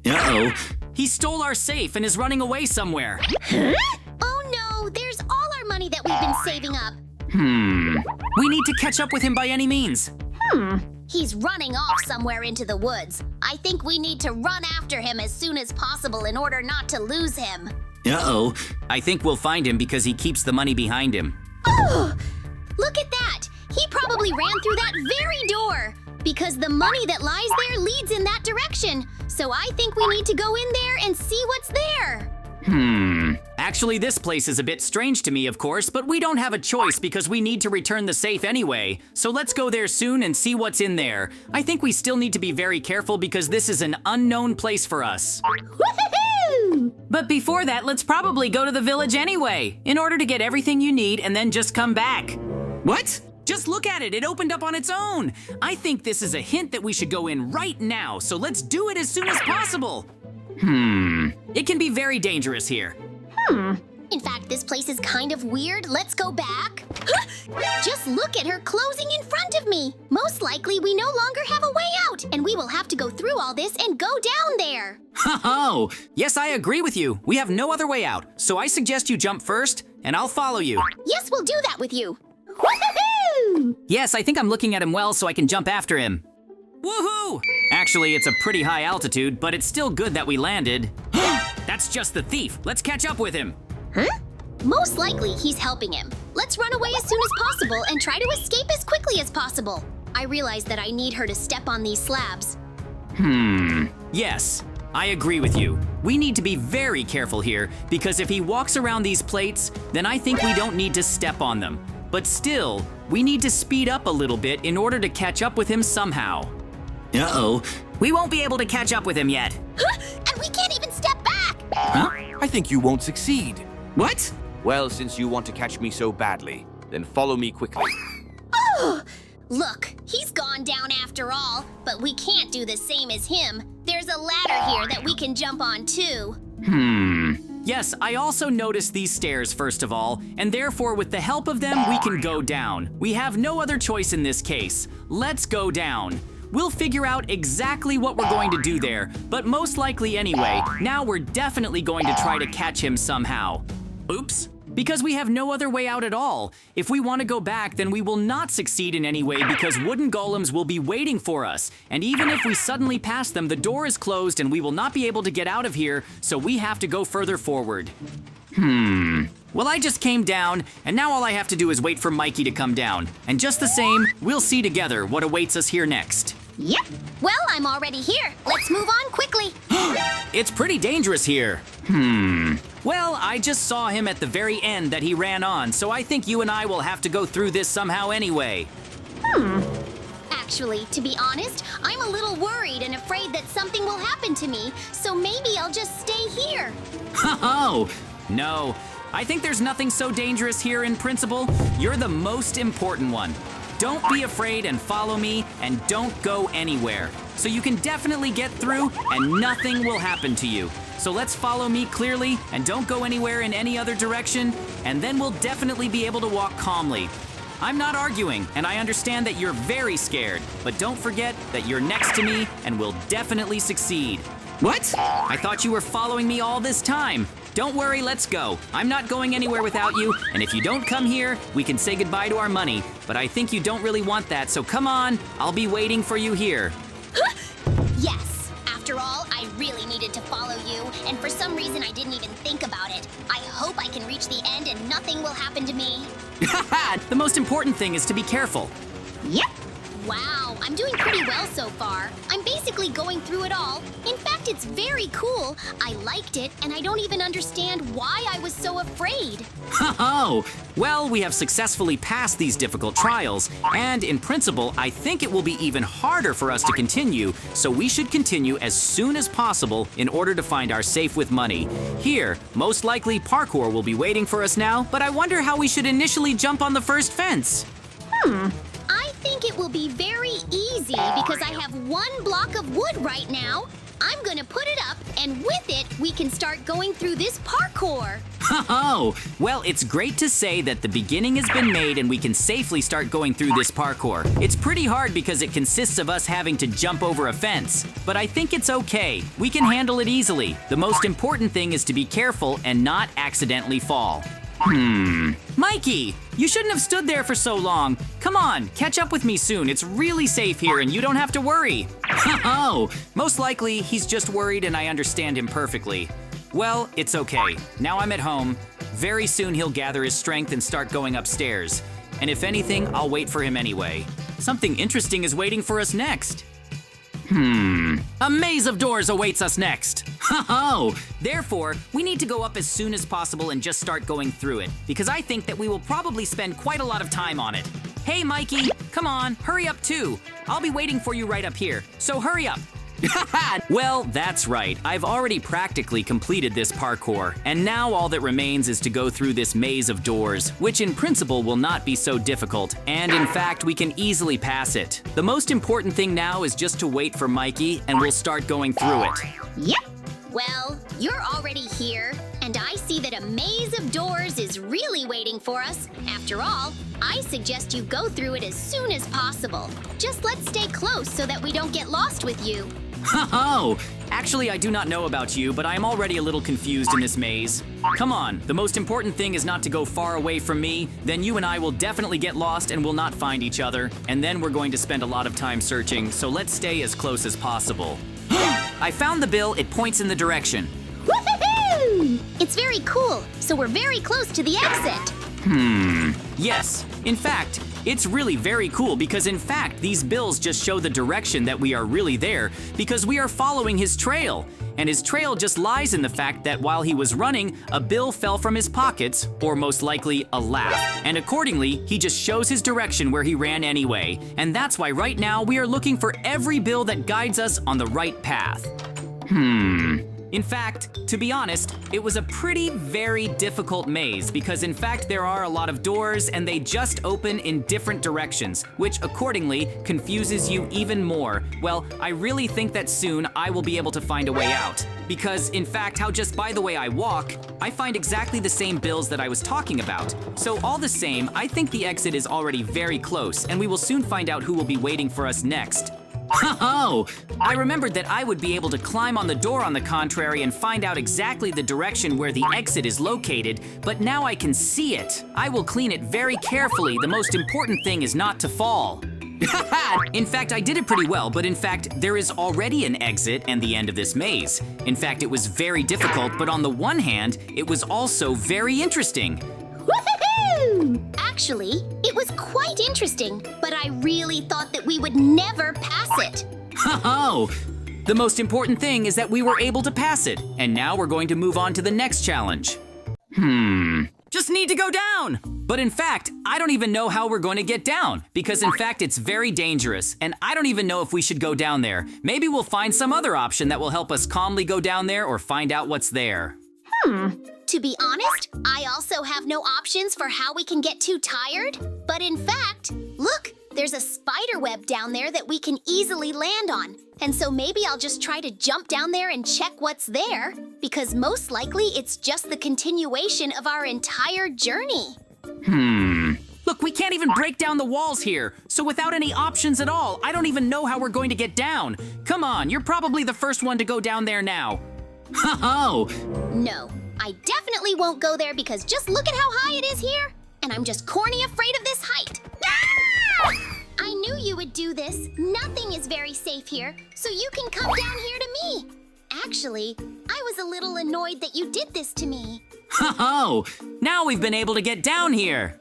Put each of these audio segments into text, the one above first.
Uh-oh. He stole our safe and is running away somewhere. Huh? Oh no, there's all our money that we've been saving up. We need to catch up with him by any means. He's running off somewhere into the woods. I think we need to run after him as soon as possible in order not to lose him. Uh-oh. I think we'll find him because he keeps the money behind him. Oh! Look at that! He probably ran through that very door! Because the money that lies there leads in that direction. So I think we need to go in there and see what's there. Actually, this place is a bit strange to me, of course, but we don't have a choice because we need to return the safe anyway. So let's go there soon and see what's in there. I think we still need to be very careful because this is an unknown place for us. Woohoo! But before that, let's probably go to the village anyway, in order to get everything you need and then just come back. What? Just look at it, it opened up on its own. I think this is a hint that we should go in right now, so let's do it as soon as possible. It can be very dangerous here. In fact, this place is kind of weird. Let's go back. Just look at her closing in front of me. Most likely, we no longer have a way out, and we will have to go through all this and go down there. Oh, yes, I agree with you. We have no other way out, so I suggest you jump first, and I'll follow you. Yes, we'll do that with you. Woohoo! Yes, I think I'm looking at him well so I can jump after him. Woohoo! Actually, it's a pretty high altitude, but it's still good that we landed. That's just the thief. Let's catch up with him. Huh? Most likely, he's helping him. Let's run away as soon as possible and try to escape as quickly as possible. I realize that I need her to step on these slabs. Yes, I agree with you. We need to be very careful here because if he walks around these plates, then I think we don't need to step on them. But still, we need to speed up a little bit in order to catch up with him somehow. Uh-oh. We won't be able to catch up with him yet. And we can't even step back! Huh? I think you won't succeed. What? Well, since you want to catch me so badly, then follow me quickly. Oh! Look, he's gone down after all, but we can't do the same as him. There's a ladder here that we can jump on too. Yes, I also noticed these stairs first of all, and therefore with the help of them, we can go down. We have no other choice in this case. Let's go down. We'll figure out exactly what we're going to do there, but most likely anyway, now we're definitely going to try to catch him somehow. Oops. Because we have no other way out at all. If we want to go back, then we will not succeed in any way because wooden golems will be waiting for us. And even if we suddenly pass them, the door is closed and we will not be able to get out of here, so we have to go further forward. Well, I just came down, and now all I have to do is wait for Mikey to come down. And just the same, we'll see together what awaits us here next. Yep. Well, I'm already here. Let's move on quickly. It's pretty dangerous here. Well, I just saw him at the very end that he ran on, so I think you and I will have to go through this somehow anyway. Actually, to be honest, I'm a little worried and afraid that something will happen to me, so maybe I'll just stay here. Oh, no. I think there's nothing so dangerous here in principle. You're the most important one. Don't be afraid and follow me, and don't go anywhere. So you can definitely get through, and nothing will happen to you. So let's follow me clearly, and don't go anywhere in any other direction, and then we'll definitely be able to walk calmly. I'm not arguing, and I understand that you're very scared, but don't forget that you're next to me, and we'll definitely succeed. What? I thought you were following me all this time. Don't worry, let's go. I'm not going anywhere without you, and if you don't come here, we can say goodbye to our money. But I think you don't really want that, so come on, I'll be waiting for you here. Yes. After all, I really needed to follow you, and for some reason I didn't even think about it. I hope I can reach the end and nothing will happen to me. The most important thing is to be careful. Yep. Wow, I'm doing pretty well so far. I'm basically going through it all. In fact, it's very cool. I liked it, and I don't even understand why I was so afraid. Oh, well, we have successfully passed these difficult trials, and in principle, I think it will be even harder for us to continue, so we should continue as soon as possible in order to find our safe with money. Here, most likely Parkour will be waiting for us now, but I wonder how we should initially jump on the first fence. I think it will be very easy because I have one block of wood right now. I'm gonna put it up, and with it, we can start going through this parkour. Oh, well, it's great to say that the beginning has been made and we can safely start going through this parkour. It's pretty hard because it consists of us having to jump over a fence, but I think it's okay. We can handle it easily. The most important thing is to be careful and not accidentally fall. Mikey, you shouldn't have stood there for so long. Come on, catch up with me soon. It's really safe here and you don't have to worry. Oh, most likely he's just worried and I understand him perfectly. Well, it's okay. Now I'm at home. Very soon he'll gather his strength and start going upstairs. And if anything, I'll wait for him anyway. Something interesting is waiting for us next. A maze of doors awaits us next. Oh, therefore, we need to go up as soon as possible and just start going through it, because I think that we will probably spend quite a lot of time on it. Hey, Mikey, come on, hurry up too. I'll be waiting for you right up here, so hurry up. Well, that's right. I've already practically completed this parkour, and now all that remains is to go through this maze of doors, which in principle will not be so difficult, and in fact, we can easily pass it. The most important thing now is just to wait for Mikey, and we'll start going through it. Yep. Well, you're already here, and I see that a maze of doors is really waiting for us. After all, I suggest you go through it as soon as possible. Just let's stay close so that we don't get lost with you. Oh, actually, I do not know about you, but I am already a little confused in this maze. Come on, the most important thing is not to go far away from me, then you and I will definitely get lost and will not find each other, and then we're going to spend a lot of time searching, so let's stay as close as possible. I found the bill, it points in the direction. Woohoo! It's very cool, so we're very close to the exit. Yes, in fact, it's really very cool because in fact, these bills just show the direction that we are really there because we are following his trail. And his trail just lies in the fact that while he was running, a bill fell from his pockets, or most likely a laugh. And accordingly, he just shows his direction where he ran anyway. And that's why right now we are looking for every bill that guides us on the right path. In fact, to be honest, it was a very difficult maze because in fact there are a lot of doors and they just open in different directions, which accordingly confuses you even more. Well, I really think that soon I will be able to find a way out. Because in fact, how just by the way I walk, I find exactly the same bills that I was talking about. So all the same, I think the exit is already very close and we will soon find out who will be waiting for us next. Oh, I remembered that I would be able to climb on the door on the contrary and find out exactly the direction where the exit is located, but now I can see it. I will clean it very carefully. The most important thing is not to fall. In fact, I did it pretty well, but in fact, there is already an exit and the end of this maze. In fact, it was very difficult, but on the one hand, it was also very interesting. Woohoo! Actually, it was quite interesting, but I really thought that we would never pass it. Oh, the most important thing is that we were able to pass it, and now we're going to move on to the next challenge. Just need to go down. But in fact, I don't even know how we're going to get down, because in fact, it's very dangerous, and I don't even know if we should go down there. Maybe we'll find some other option that will help us calmly go down there or find out what's there. To be honest, I also have no options for how we can get too tired. But in fact, look, there's a spider web down there that we can easily land on. And so maybe I'll just try to jump down there and check what's there, because most likely it's just the continuation of our entire journey. Look, we can't even break down the walls here. So without any options at all, I don't even know how we're going to get down. Come on, you're probably the first one to go down there now. Oh! No, I definitely won't go there because just look at how high it is here. And I'm just corny afraid of this height. Ah! I knew you would do this. Nothing is very safe here, so you can come down here to me. Actually, I was a little annoyed that you did this to me. Oh! Now we've been able to get down here.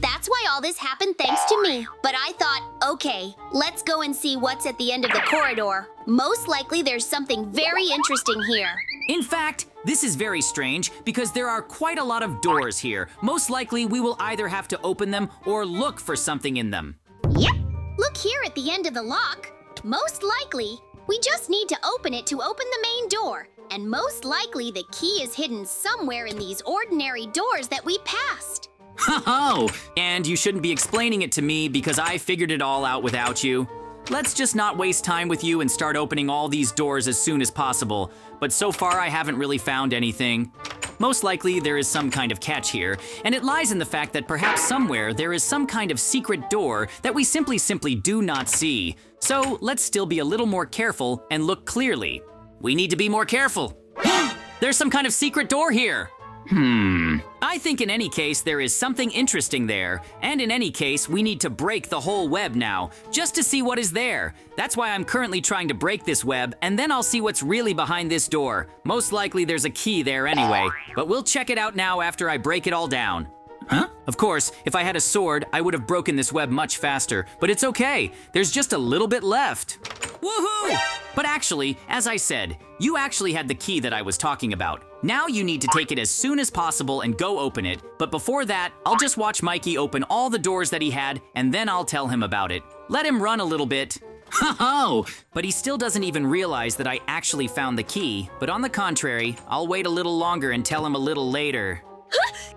That's why all this happened thanks to me. But I thought, okay, let's go and see what's at the end of the corridor. Most likely there's something very interesting here. In fact, this is very strange because there are quite a lot of doors here. Most likely we will either have to open them or look for something in them. Yep, look here at the end of the lock. Most likely, we just need to open it to open the main door. And most likely the key is hidden somewhere in these ordinary doors that we passed. Oh, and you shouldn't be explaining it to me because I figured it all out without you. let's just not waste time with you and start opening all these doors as soon as possible. But so far, I haven't really found anything. Most likely, there is some kind of catch here, and it lies in the fact that perhaps somewhere there is some kind of secret door that we simply do not see. So let's still be a little more careful and look clearly. We need to be more careful. There's some kind of secret door here. I think in any case, there is something interesting there. And in any case, we need to break the whole web now, just to see what is there. That's why I'm currently trying to break this web, and then I'll see what's really behind this door. Most likely there's a key there anyway, but we'll check it out now after I break it all down. Huh? Of course, if I had a sword, I would have broken this web much faster, but it's okay. There's just a little bit left. Woohoo! But actually, as I said, you actually had the key that I was talking about. Now you need to take it as soon as possible and go open it, but before that, I'll just watch Mikey open all the doors that he had, and then I'll tell him about it. Let him run a little bit. Ho-ho! But he still doesn't even realize that I actually found the key, but on the contrary, I'll wait a little longer and tell him a little later.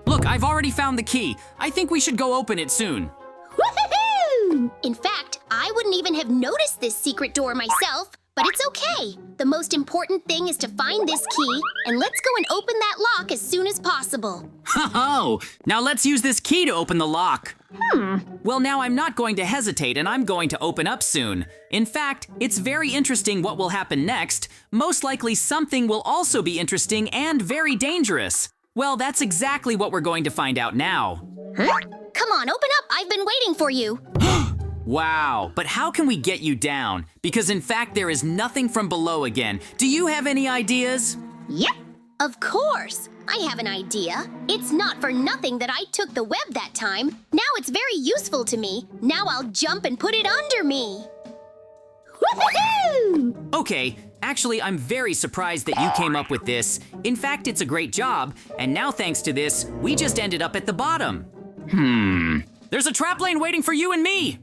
Look, I've already found the key. I think we should go open it soon. Woohoo! In fact, I wouldn't even have noticed this secret door myself, but it's okay. The most important thing is to find this key, and let's go and open that lock as soon as possible. Ho-ho! Now let's use this key to open the lock. Well, now I'm not going to hesitate, and I'm going to open up soon. In fact, it's very interesting what will happen next. Most likely something will also be interesting and very dangerous. Well, that's exactly what we're going to find out now. Huh? Come on, open up. I've been waiting for you. Wow, but how can we get you down? Because in fact, there is nothing from below again. Do you have any ideas? Yep, of course. I have an idea. It's not for nothing that I took the web that time. Now it's very useful to me. Now I'll jump and put it under me. Woohoo! Okay, actually, I'm very surprised that you came up with this. In fact, it's a great job, and now thanks to this, we just ended up at the bottom. There's a trap lane waiting for you and me.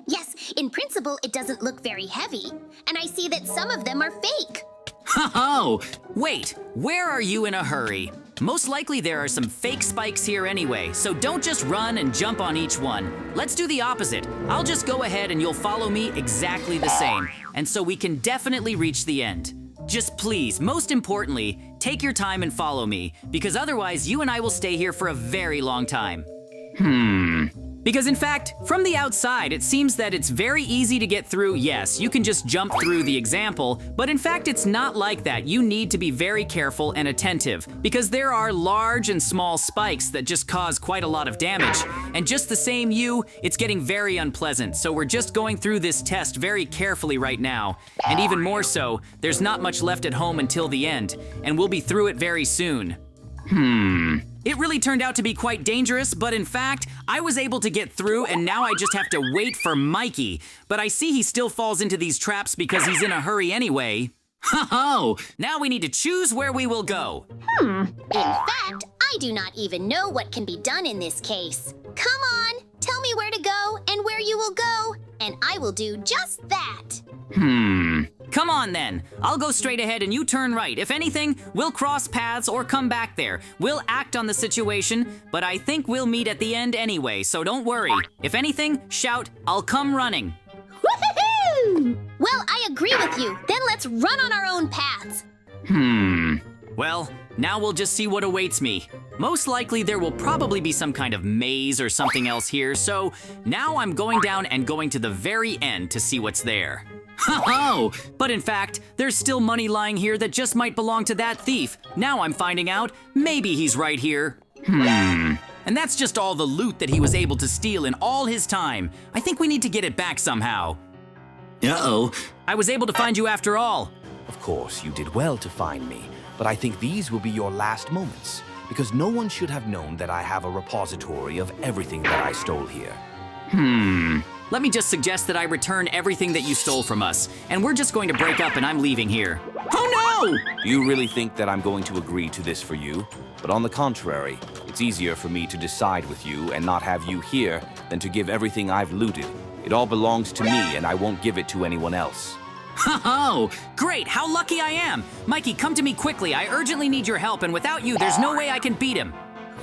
Yes, in principle, it doesn't look very heavy, and I see that some of them are fake. Ho-ho! Wait, where are you in a hurry? Most likely there are some fake spikes here anyway, so don't just run and jump on each one. Let's do the opposite. I'll just go ahead and you'll follow me exactly the same, and so we can definitely reach the end. Just please, most importantly, take your time and follow me, because otherwise you and I will stay here for a very long time. Because in fact, from the outside, it seems that it's very easy to get through. Yes, you can just jump through the example, but in fact, it's not like that. You need to be very careful and attentive because there are large and small spikes that just cause quite a lot of damage. And just the same it's getting very unpleasant. So we're just going through this test very carefully right now. And even more so, there's not much left at home until the end, and we'll be through it very soon. It really turned out to be quite dangerous, but in fact, I was able to get through and now I just have to wait for Mikey. But I see he still falls into these traps because he's in a hurry anyway. Ho-ho! Now we need to choose where we will go. In fact, I do not even know what can be done in this case. Come on, tell me where to go and where you will go, and I will do just that. Come on then. I'll go straight ahead and you turn right. If anything, we'll cross paths or come back there. We'll act on the situation, but I think we'll meet at the end anyway, so don't worry. If anything, shout, I'll come running. Woohoo! Well, I agree with you. Then let's run on our own paths. Well, now we'll just see what awaits me. Most likely there will probably be some kind of maze or something else here, so now I'm going down and going to the very end to see what's there. Ho-ho! But in fact, there's still money lying here that just might belong to that thief. Now I'm finding out, maybe he's right here. And that's just all the loot that he was able to steal in all his time. I think we need to get it back somehow. Uh-oh. I was able to find you after all. Of course, you did well to find me, but I think these will be your last moments, because no one should have known that I have a repository of everything that I stole here. Let me just suggest that I return everything that you stole from us, and we're just going to break up and I'm leaving here. Oh no! Do you really think that I'm going to agree to this for you? But on the contrary, it's easier for me to decide with you and not have you here than to give everything I've looted. It all belongs to me and I won't give it to anyone else. Ho-ho! Great, how lucky I am! Mikey, come to me quickly. I urgently need your help, and without you, there's no way I can beat him.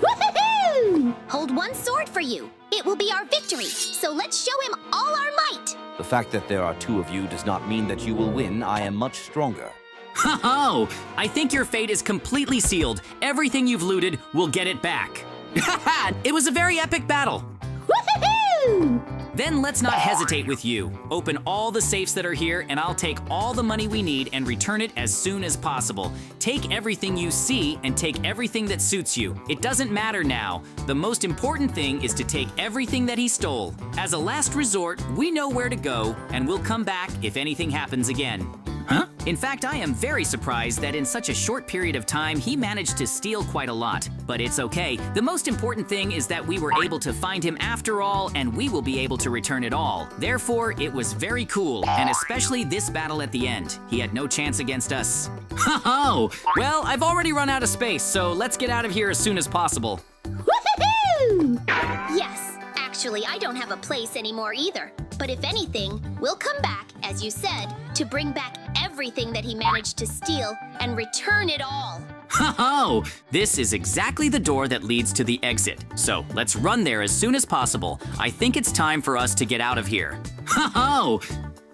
Woohoo! Hold one sword for you. It will be our victory, so let's show him all our might. The fact that there are two of you does not mean that you will win. I am much stronger. Ho-ho! I think your fate is completely sealed. Everything you've looted, we'll get it back. It was a very epic battle. Woohoo! Then let's not hesitate with you. Open all the safes that are here, and I'll take all the money we need and return it as soon as possible. Take everything you see and take everything that suits you. It doesn't matter now. The most important thing is to take everything that he stole. As a last resort, we know where to go, and we'll come back if anything happens again. Huh? In fact, I am very surprised that in such a short period of time, he managed to steal quite a lot. But it's okay. The most important thing is that we were able to find him after all, and we will be able to return it all. Therefore, it was very cool, and especially this battle at the end. He had no chance against us. Ho-ho! Well, I've already run out of space, so let's get out of here as soon as possible. Woohoo! Yes, actually, I don't have a place anymore either. But if anything, we'll come back, as you said, to bring back everything that he managed to steal and return it all. Ho-ho! This is exactly the door that leads to the exit. So let's run there as soon as possible. I think it's time for us to get out of here. Ho-ho!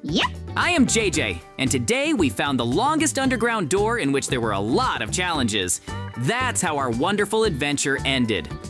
Yep. I am JJ, and today we found the longest underground door in which there were a lot of challenges. That's how our wonderful adventure ended.